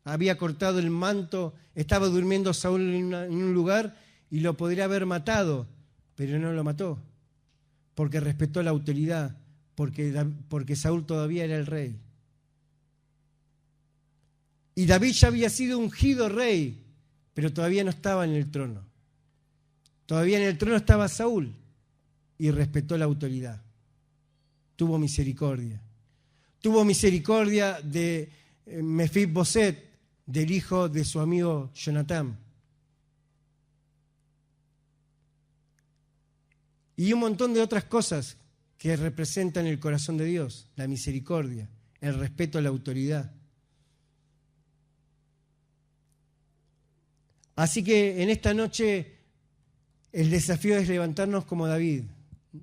Había cortado el manto, estaba durmiendo Saúl en un lugar y lo podría haber matado, pero no lo mató, porque respetó la autoridad, porque Saúl todavía era el rey. Y David ya había sido ungido rey, pero todavía no estaba en el trono. Todavía en el trono estaba Saúl y respetó la autoridad. Tuvo misericordia. Tuvo misericordia de Mefiboset, del hijo de su amigo Jonatán. Y un montón de otras cosas que representan el corazón de Dios, la misericordia, el respeto a la autoridad. Así que en esta noche el desafío es levantarnos como David.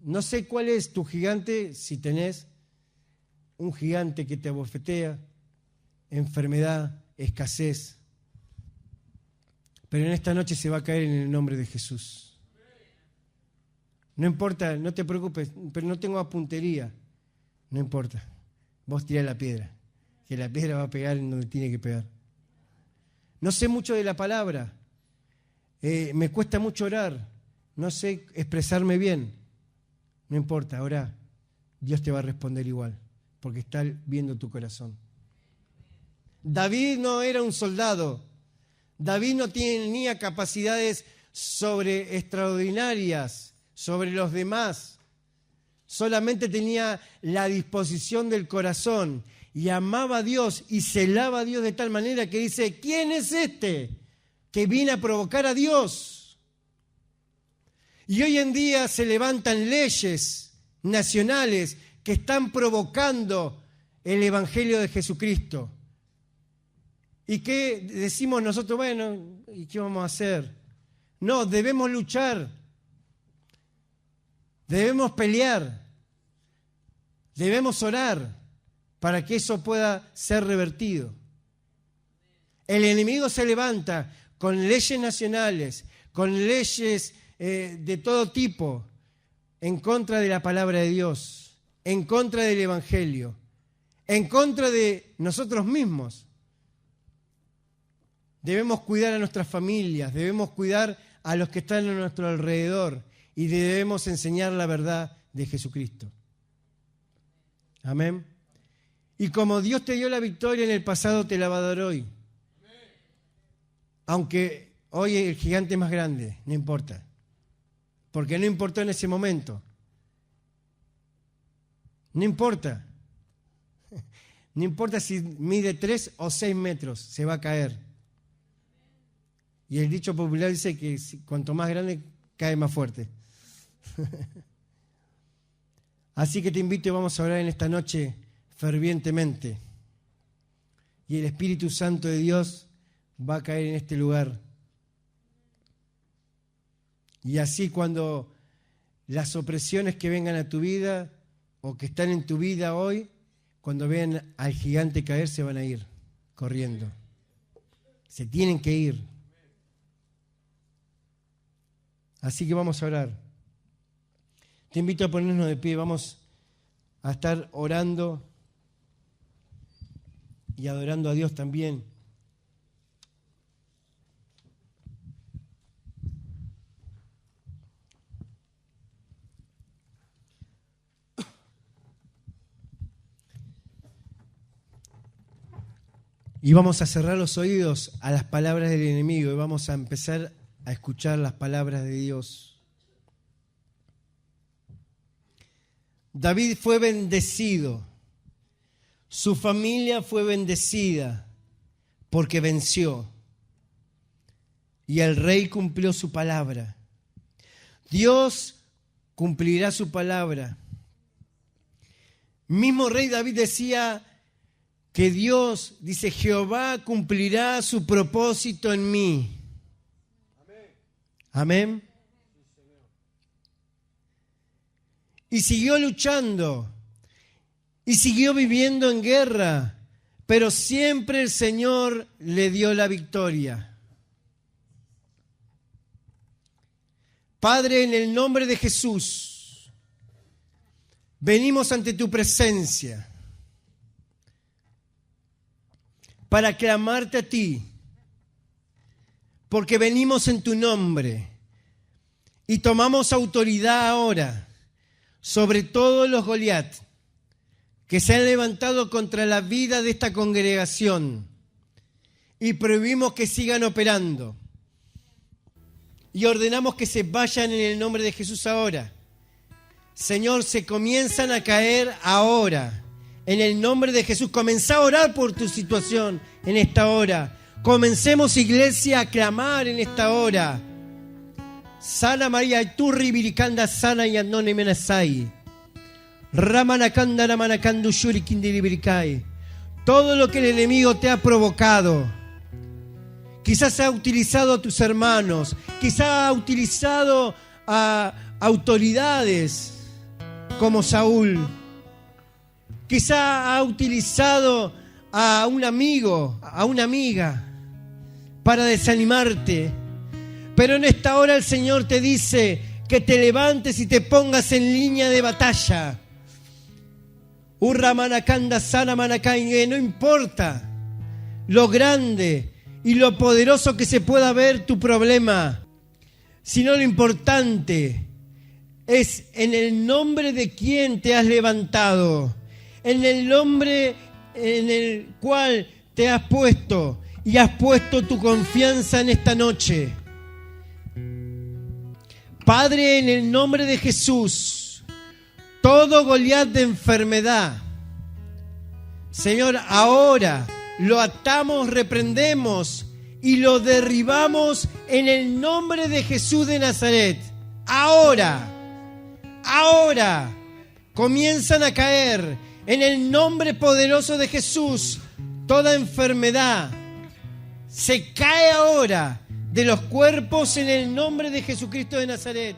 No sé cuál es tu gigante, si tenés un gigante que te abofetea, enfermedad, escasez, pero en esta noche se va a caer en el nombre de Jesús. No importa, no te preocupes, pero no tengo puntería. No importa, vos tirá la piedra, que la piedra va a pegar en donde tiene que pegar. No sé mucho de la palabra, me cuesta mucho orar, no sé expresarme bien. No importa, orá, Dios te va a responder igual, porque está viendo tu corazón. David no era un soldado, David no tenía capacidades extraordinarias sobre los demás, solamente tenía la disposición del corazón y amaba a Dios y celaba a Dios de tal manera que dice, ¿quién es este que viene a provocar a Dios? Y hoy en día se levantan leyes nacionales que están provocando el Evangelio de Jesucristo. ¿Y qué decimos nosotros? Bueno, ¿y qué vamos a hacer? No, debemos luchar, debemos pelear, debemos orar para que eso pueda ser revertido. El enemigo se levanta con leyes nacionales, con leyes de todo tipo, en contra de la palabra de Dios, en contra del Evangelio, en contra de nosotros mismos. Debemos cuidar a nuestras familias, debemos cuidar a los que están a nuestro alrededor y debemos enseñar la verdad de Jesucristo. Amén. Y como Dios te dio la victoria en el pasado, te la va a dar hoy. Aunque hoy el gigante es más grande, no importa. Porque no importó en ese momento. No importa. No importa si mide 3 o 6 metros, se va a caer. Y el dicho popular dice que cuanto más grande, cae más fuerte. Así que te invito y vamos a orar en esta noche fervientemente. Y el Espíritu Santo de Dios va a caer en este lugar. Y así cuando las opresiones que vengan a tu vida o que están en tu vida hoy, cuando vean al gigante caer, se van a ir corriendo. Se tienen que ir. Así que vamos a orar. Te invito a ponernos de pie. Vamos a estar orando y adorando a Dios también. Y vamos a cerrar los oídos a las palabras del enemigo y vamos a empezar a escuchar las palabras de Dios. David fue bendecido, su familia fue bendecida porque venció y el rey cumplió su palabra. Dios cumplirá su palabra. Mismo rey David decía que Dios, dice, Jehová cumplirá su propósito en mí. Amén. Y siguió luchando y siguió viviendo en guerra, pero siempre el Señor le dio la victoria. Padre, en el nombre de Jesús, venimos ante tu presencia para clamarte a ti, porque venimos en tu nombre y tomamos autoridad ahora sobre todos los Goliat que se han levantado contra la vida de esta congregación y prohibimos que sigan operando y ordenamos que se vayan en el nombre de Jesús ahora. Señor, se comienzan a caer ahora. En el nombre de Jesús, comenzá a orar por tu situación en esta hora. Comencemos, iglesia, a clamar en esta hora. Sana María, Turri Viricanda, Sana y Andone Menasai. Ramanakanda, Ramanakandu, Shuri Kindiri Viricai. Todo lo que el enemigo te ha provocado, quizás ha utilizado a tus hermanos, quizás ha utilizado a autoridades como Saúl. Quizá ha utilizado a un amigo, a una amiga, para desanimarte. Pero en esta hora el Señor te dice que te levantes y te pongas en línea de batalla. Urramanakanda Sanamanakain, no importa lo grande y lo poderoso que se pueda ver tu problema, sino lo importante es en el nombre de quien te has levantado, en el nombre en el cual te has puesto y has puesto tu confianza en esta noche. Padre, en el nombre de Jesús, todo Goliat de enfermedad, Señor, ahora lo atamos, reprendemos y lo derribamos en el nombre de Jesús de Nazaret. Ahora comienzan a caer en el nombre poderoso de Jesús. Toda enfermedad se cae ahora de los cuerpos en el nombre de Jesucristo de Nazaret.